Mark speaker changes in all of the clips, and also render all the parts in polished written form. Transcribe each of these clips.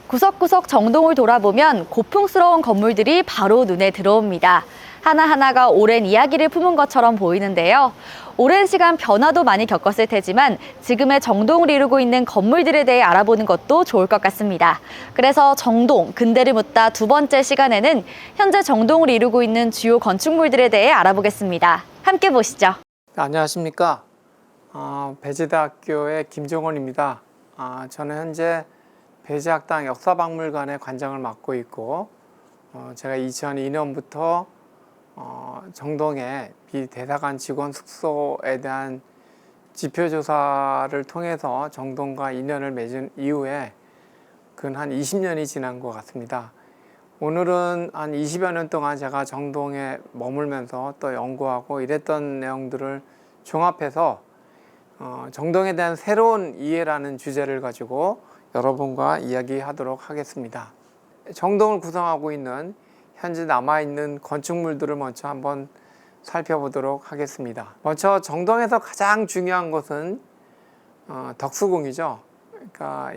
Speaker 1: 구석구석 정동을 돌아보면 고풍스러운 건물들이 바로 눈에 들어옵니다. 하나하나가 오랜 이야기를 품은 것처럼 보이는데요. 오랜 시간 변화도 많이 겪었을 테지만 지금의 정동을 이루고 있는 건물들에 대해 알아보는 것도 좋을 것 같습니다. 그래서 정동, 근대를 묻다 두 번째 시간에는 현재 정동을 이루고 있는 주요 건축물들에 대해 알아보겠습니다. 함께 보시죠.
Speaker 2: 안녕하십니까. 배재대학교의 김종원입니다. 저는 현재 배재학당 역사박물관의 관장을 맡고 있고 제가 2002년부터 정동의 비대사관 직원 숙소에 대한 지표조사를 통해서 정동과 인연을 맺은 이후에 근 한 20년이 지난 것 같습니다. 오늘은 한 20여 년 동안 제가 정동에 머물면서 또 연구하고 이랬던 내용들을 종합해서 정동에 대한 새로운 이해라는 주제를 가지고 여러분과 이야기하도록 하겠습니다. 정동을 구성하고 있는 현재 남아있는 건축물들을 먼저 한번 살펴보도록 하겠습니다. 먼저 정동에서 가장 중요한 것은 덕수궁이죠. 그러니까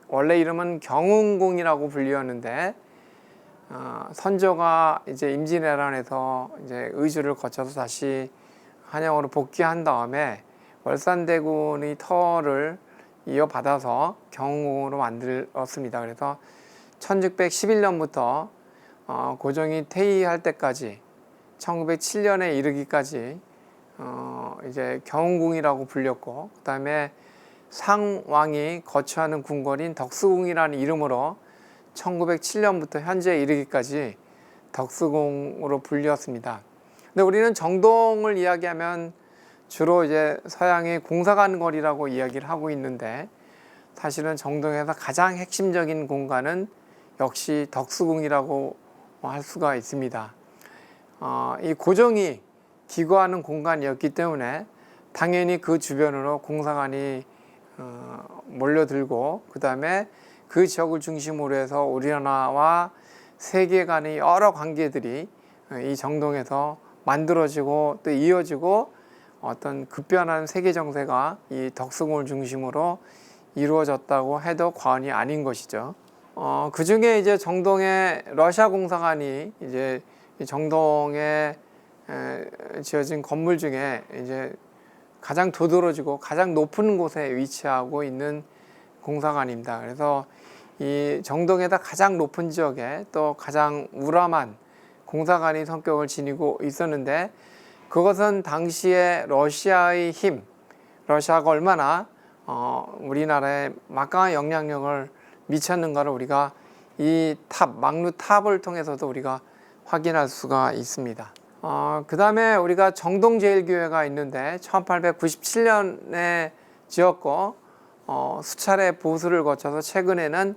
Speaker 2: 원래 이름은 경운궁이라고 불리었는데 선조가 이제 임진왜란에서 이제 의주를 거쳐서 다시 한양으로 복귀한 다음에 월산대군의 터를 이어받아서 경운궁으로 만들었습니다. 그래서 1611년부터 고종이 퇴위할 때까지 1907년에 이르기까지 이제 경운궁이라고 불렸고, 그 다음에 상왕이 거처하는 궁궐인 덕수궁이라는 이름으로 1907년부터 현재에 이르기까지 덕수궁으로 불렸습니다. 근데 우리는 정동을 이야기하면 주로 이제 서양의 공사관 거리라고 이야기를 하고 있는데, 사실은 정동에서 가장 핵심적인 공간은 역시 덕수궁이라고 할 수가 있습니다. 이 고종이 기거하는 공간이었기 때문에 당연히 그 주변으로 공사관이 몰려들고, 그 다음에 그 지역을 중심으로 해서 우리나라와 세계 간의 여러 관계들이 이 정동에서 만들어지고 또 이어지고 어떤 급변한 세계 정세가 이 덕수궁을 중심으로 이루어졌다고 해도 과언이 아닌 것이죠. 그 중에 이제 정동에 러시아 공사관이 이제 정동에 지어진 건물 중에 이제 가장 도드라지고 가장 높은 곳에 위치하고 있는 공사관입니다. 그래서 이 정동에다 가장 높은 지역에 또 가장 우람한 공사관이 성격을 지니고 있었는데, 그것은 당시에 러시아의 힘, 러시아가 얼마나 우리나라에 막강한 영향력을 미쳤는가를 우리가 이 망루탑을 통해서도 우리가 확인할 수가 있습니다. 그 다음에 우리가 정동제일교회가 있는데 1897년에 지었고 수차례 보수를 거쳐서 최근에는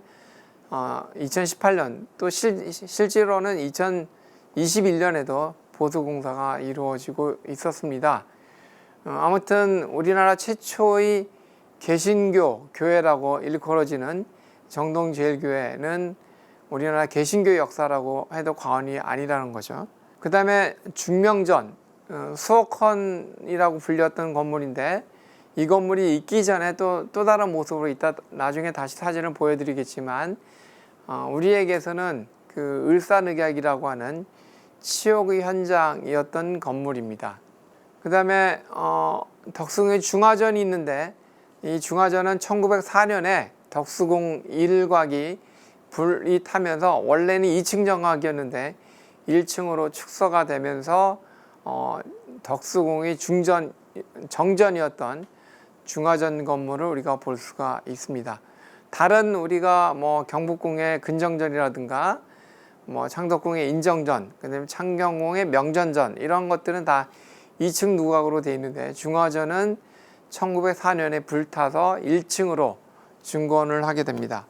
Speaker 2: 2018년 또 실제로는 2021년에도 보수공사가 이루어지고 있었습니다. 아무튼 우리나라 최초의 개신교 교회라고 일컬어지는 정동제일교회는 우리나라 개신교 역사라고 해도 과언이 아니라는 거죠. 그 다음에 중명전, 수옥헌이라고 불렸던 건물인데, 이 건물이 있기 전에 또 다른 모습으로 이따 나중에 다시 사진을 보여드리겠지만 우리에게서는 그 을사늑약이라고 하는 치욕의 현장이었던 건물입니다. 그 다음에 덕수궁에 중화전이 있는데, 이 중화전은 1904년에 덕수궁 일곽이 불이 타면서 원래는 2층 정각이었는데 1층으로 축소가 되면서 덕수궁이 정전이었던 중화전 건물을 우리가 볼 수가 있습니다. 다른 우리가 경복궁의 근정전이라든가 창덕궁의 인정전, 그다음에 창경궁의 명전전, 이런 것들은 다 2층 누각으로 되어 있는데, 중화전은 1904년에 불타서 1층으로 증건을 하게 됩니다.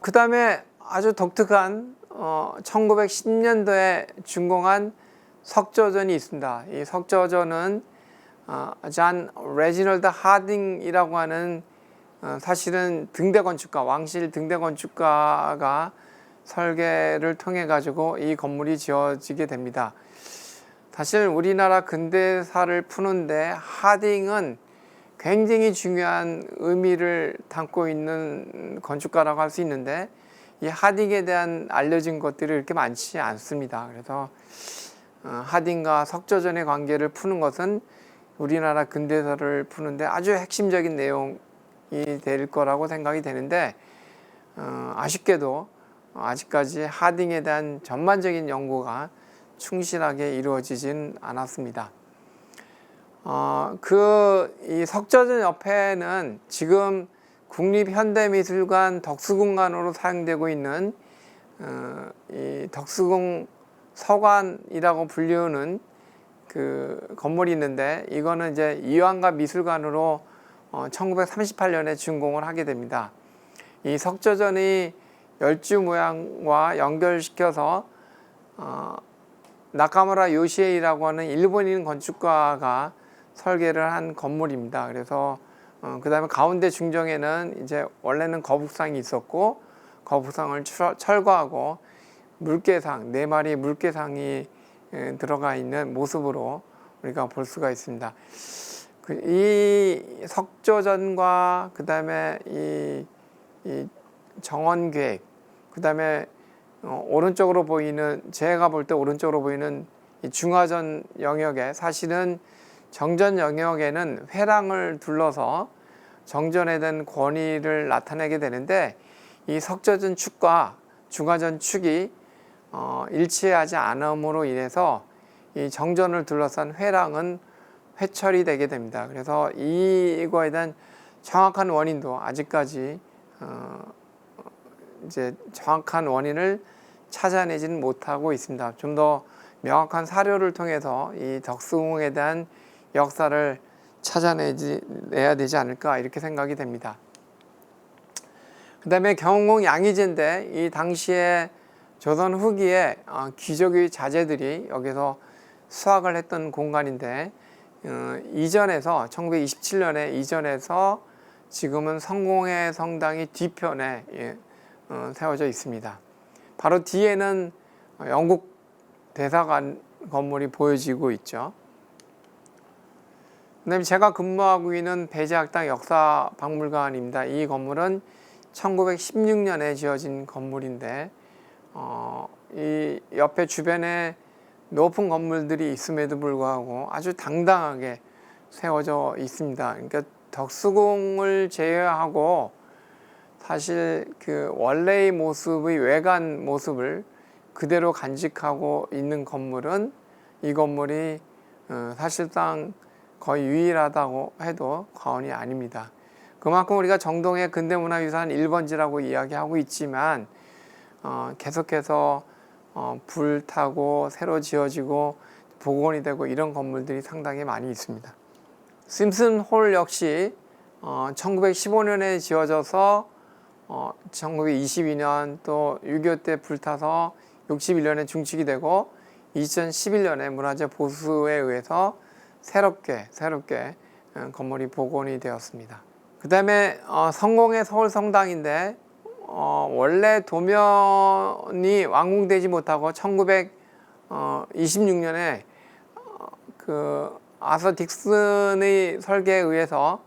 Speaker 2: 그 다음에 아주 독특한 1910년도에 준공한 석조전이 있습니다. 이 석조전은 잔 레지널드 하딩이라고 하는 사실은 등대건축가, 왕실 등대건축가가 설계를 통해 가지고 이 건물이 지어지게 됩니다. 사실 우리나라 근대사를 푸는데 하딩은 굉장히 중요한 의미를 담고 있는 건축가라고 할 수 있는데, 이 하딩에 대한 알려진 것들이 이렇게 많지 않습니다. 그래서 하딩과 석조전의 관계를 푸는 것은 우리나라 근대사를 푸는데 아주 핵심적인 내용이 될 거라고 생각이 되는데 아쉽게도 아직까지 하딩에 대한 전반적인 연구가 충실하게 이루어지진 않았습니다. 이 석조전 옆에는 지금 국립현대미술관 덕수궁관으로 사용되고 있는 이 덕수궁 서관이라고 불리우는 그 건물이 있는데, 이거는 이제 이완갑 미술관으로 1938년에 준공을 하게 됩니다. 이 석조전이 열주 모양과 연결시켜서 나카무라 요시에이라고 하는 일본인 건축가가 설계를 한 건물입니다. 그래서 그 다음에 가운데 중정에는 이제 원래는 거북상이 있었고, 거북상을 철거하고 물개상, 4마리 물개상이 들어가 있는 모습으로 우리가 볼 수가 있습니다. 이 석조전과 그 다음에 이 정원계획, 그 다음에 오른쪽으로 보이는, 제가 볼 때 오른쪽으로 보이는 이 중화전 영역에, 사실은 정전 영역에는 회랑을 둘러서 정전에 대한 권위를 나타내게 되는데, 이 석조전 축과 중화전 축이 일치하지 않음으로 인해서 이 정전을 둘러싼 회랑은 회철이 되게 됩니다. 그래서 이거에 대한 정확한 원인도 아직까지 이제 정확한 원인을 찾아내지는 못하고 있습니다. 좀 더 명확한 사료를 통해서 이 덕수궁에 대한 역사를 찾아내야 되지 않을까, 이렇게 생각이 됩니다. 그 다음에 경흥궁 양의제인데, 이 당시에 조선 후기에 귀족의 자제들이 여기서 수학을 했던 공간인데, 이전에서 1927년에 이전해서 지금은 성공회 성당이 뒤편에 세워져 있습니다. 바로 뒤에는 영국 대사관 건물이 보여지고 있죠. 그다음에 제가 근무하고 있는 배재학당 역사박물관입니다. 이 건물은 1916년에 지어진 건물인데, 이 옆에 주변에 높은 건물들이 있음에도 불구하고 아주 당당하게 세워져 있습니다. 그러니까 덕수궁을 제외하고 사실 그 원래의 모습의 외관 모습을 그대로 간직하고 있는 건물은 이 건물이 사실상 거의 유일하다고 해도 과언이 아닙니다. 그만큼 우리가 정동의 근대문화유산 1번지라고 이야기하고 있지만 계속해서 불타고 새로 지어지고 복원이 되고 이런 건물들이 상당히 많이 있습니다. 심슨 홀 역시 1915년에 지어져서 1922년 또 6.25 때 불타서 61년에 중축이 되고 2011년에 문화재 보수에 의해서 새롭게 건물이 복원이 되었습니다. 그 다음에 성공의 서울성당인데, 원래 도면이 완공되지 못하고 1926년에 그 아서 딕슨의 설계에 의해서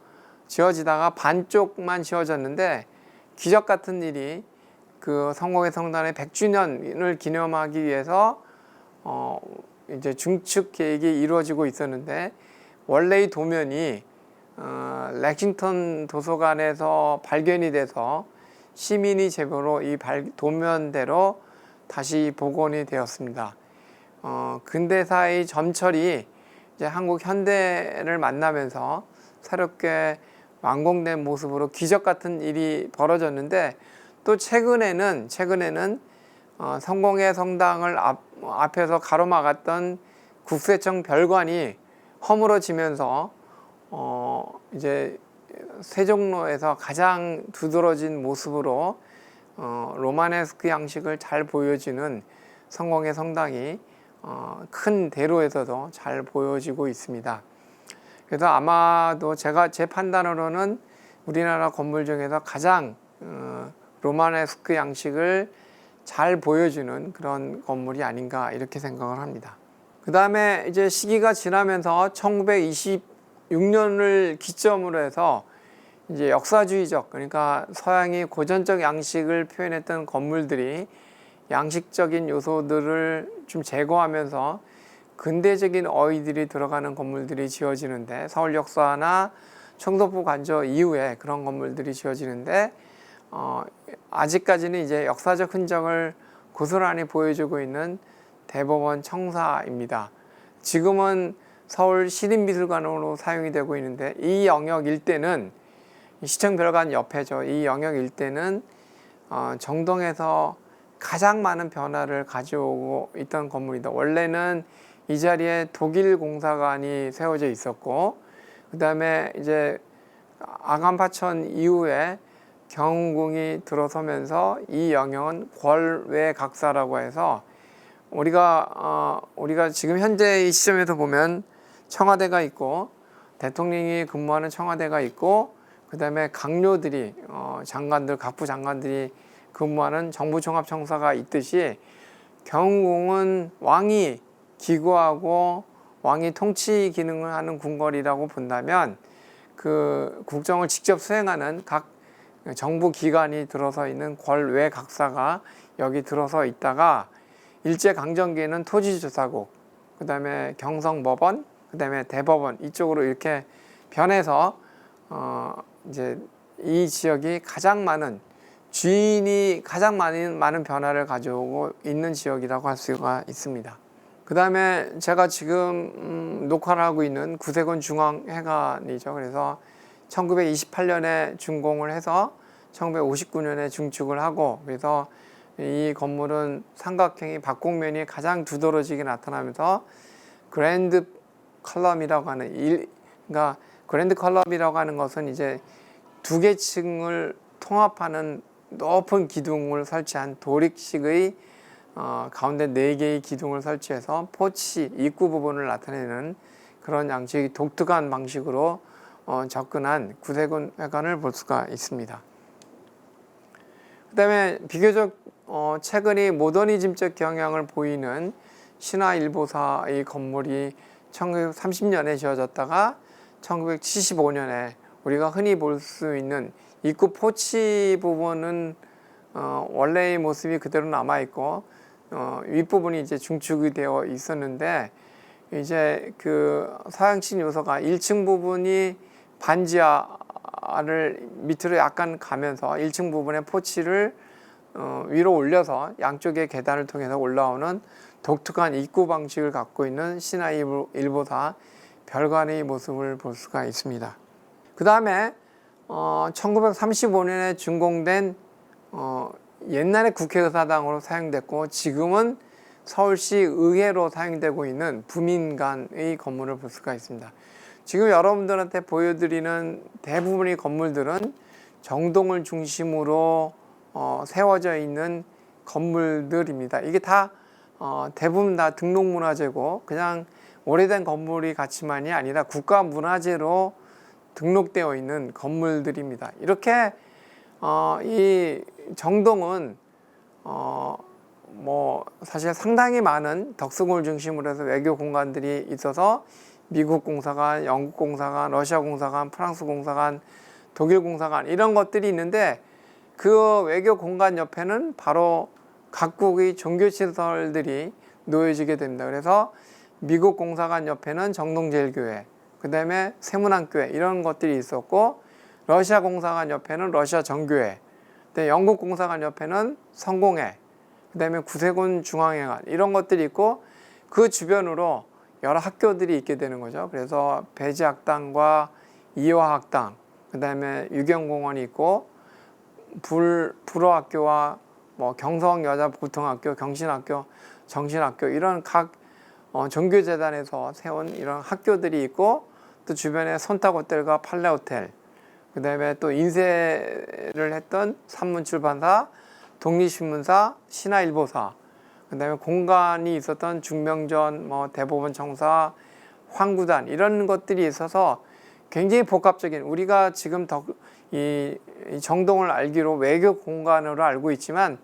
Speaker 2: 지어지다가 반쪽만 지어졌는데, 기적 같은 일이 그 성공의 성당의 100주년을 기념하기 위해서 이제 중축 계획이 이루어지고 있었는데, 원래의 도면이 렉싱턴 도서관에서 발견이 돼서 시민이 제보로 이 도면대로 다시 복원이 되었습니다. 근대사의 점철이 이제 한국 현대를 만나면서 새롭게 완공된 모습으로 기적 같은 일이 벌어졌는데, 또 최근에는 성공의 성당을 앞에서 가로막았던 국세청 별관이 허물어지면서 이제 세종로에서 가장 두드러진 모습으로 로마네스크 양식을 잘 보여주는 성공의 성당이 큰 대로에서도 잘 보여지고 있습니다. 그래서 아마도 제 판단으로는 우리나라 건물 중에서 가장 로마네스크 양식을 잘 보여주는 그런 건물이 아닌가, 이렇게 생각을 합니다. 그 다음에 이제 시기가 지나면서 1926년을 기점으로 해서 이제 역사주의적, 그러니까 서양이 고전적 양식을 표현했던 건물들이 양식적인 요소들을 좀 제거하면서 근대적인 어휘들이 들어가는 건물들이 지어지는데, 서울역사나 청도포 관저 이후에 그런 건물들이 지어지는데 아직까지는 이제 역사적 흔적을 고스란히 보여주고 있는 대법원 청사입니다. 지금은 서울 시립미술관으로 사용이 되고 있는데, 이 영역 일대는 시청별관 옆에죠. 이 영역 일대는 정동에서 가장 많은 변화를 가져오고 있던 건물이다. 원래는 이 자리에 독일 공사관이 세워져 있었고, 그 다음에 이제 아간파천 이후에 경운궁이 들어서면서 이 영역은 궐외각사라고 해서 우리가 지금 현재 이 시점에서 보면 청와대가 있고, 대통령이 근무하는 청와대가 있고, 그 다음에 강료들이 장관들, 각부 장관들이 근무하는 정부종합청사가 있듯이, 경운궁은 왕이 기구하고 왕이 통치 기능을 하는 궁궐이라고 본다면, 그 국정을 직접 수행하는 각 정부 기관이 들어서 있는 궐외각사가 여기 들어서 있다가, 일제강점기에는 토지조사국, 그 다음에 경성법원, 그 다음에 대법원, 이쪽으로 이렇게 변해서 이제 이 지역이 가장 많은, 주인이 가장 많은 변화를 가져오고 있는 지역이라고 할 수가 있습니다. 그 다음에 제가 지금 녹화를 하고 있는 구세군 중앙회관이죠. 그래서 1928년에 준공을 해서 1959년에 중축을 하고, 그래서 이 건물은 삼각형이 박곡면이 가장 두드러지게 나타나면서 그랜드 컬럼이라고 하는, 그러니까 그랜드 컬럼이라고 하는 것은 이제 두 개 층을 통합하는 높은 기둥을 설치한 도릭식의 가운데 네 개의 기둥을 설치해서 포치 입구 부분을 나타내는 그런 양식이 독특한 방식으로 접근한 구세군 회관을 볼 수가 있습니다. 그 다음에 비교적 최근에 모더니즘적 경향을 보이는 신화일보사의 건물이 1930년에 지어졌다가 1975년에 우리가 흔히 볼 수 있는 입구 포치 부분은 원래의 모습이 그대로 남아 있고, 윗부분이 이제 중축이 되어 있었는데, 이제 그 서양식 요소가 1층 부분이 반지하를 밑으로 약간 가면서 1층 부분의 포치를 위로 올려서 양쪽의 계단을 통해서 올라오는 독특한 입구 방식을 갖고 있는 신화일보사 별관의 모습을 볼 수가 있습니다. 그 다음에 1935년에 준공된 옛날에 국회의사당으로 사용됐고 지금은 서울시 의회로 사용되고 있는 부민관의 건물을 볼 수가 있습니다. 지금 여러분들한테 보여드리는 대부분의 건물들은 정동을 중심으로 세워져 있는 건물들입니다. 이게 다 대부분 다 등록문화재고, 그냥 오래된 건물이 가치만이 아니라 국가문화재로 등록되어 있는 건물들입니다. 이렇게 이 정동은 사실 상당히 많은 덕수궁을 중심으로 해서 외교 공간들이 있어서 미국 공사관, 영국 공사관, 러시아 공사관, 프랑스 공사관, 독일 공사관 이런 것들이 있는데, 그 외교 공간 옆에는 바로 각국의 종교시설들이 놓여지게 됩니다. 그래서 미국 공사관 옆에는 정동제일교회, 그 다음에 세문안교회 이런 것들이 있었고, 러시아 공사관 옆에는 러시아 정교회, 영국 공사관 옆에는 성공회, 그 다음에 구세군 중앙회관 이런 것들이 있고, 그 주변으로 여러 학교들이 있게 되는 거죠. 그래서 배지학당과 이화학당, 그 다음에 유경공원이 있고, 불어학교와 경성여자보통학교, 경신학교, 정신학교 이런 각 종교재단에서 세운 이런 학교들이 있고, 또 주변에 손탁호텔과 팔레호텔, 그 다음에 또 인쇄를 했던 산문출판사, 독립신문사, 신화일보사, 그 다음에 공간이 있었던 중명전, 대법원 청사, 황구단 이런 것들이 있어서 굉장히 복합적인, 우리가 지금 이 정동을 알기로 외교 공간으로 알고 있지만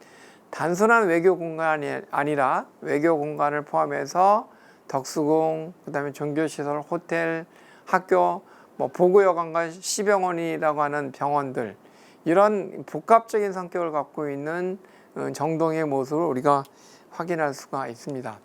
Speaker 2: 단순한 외교 공간이 아니라 외교 공간을 포함해서 덕수궁, 그 다음에 종교시설, 호텔, 학교 뭐 보고여관과 시병원이라고 하는 병원들, 이런 복합적인 성격을 갖고 있는 정동의 모습을 우리가 확인할 수가 있습니다.